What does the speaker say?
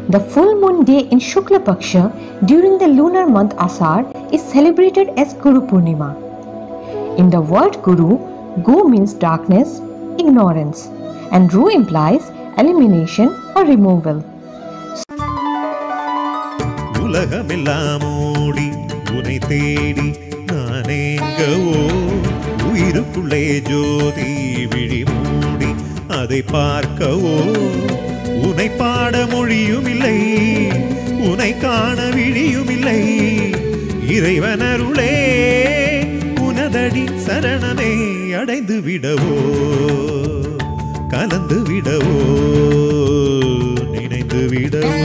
The full moon day in Shukla Paksha during the lunar month Asar is celebrated as Guru Purnima. In the word Guru, Gu means darkness, ignorance, and Ru implies elimination or removal. உலகமெல்லாம் ஓடி உனை தேடி நானேங்கவோ உயிருக்குள்ளே ஜோதி விழி மூடி அதை பார்க்கவோ உனை பாட மொழியுமில்லை உனை காண விழியுமில்லை இறைவனருளே உனதடி சரணமே அடைந்து விடவோ கலந்து விடவோ நினைந்து விடவோ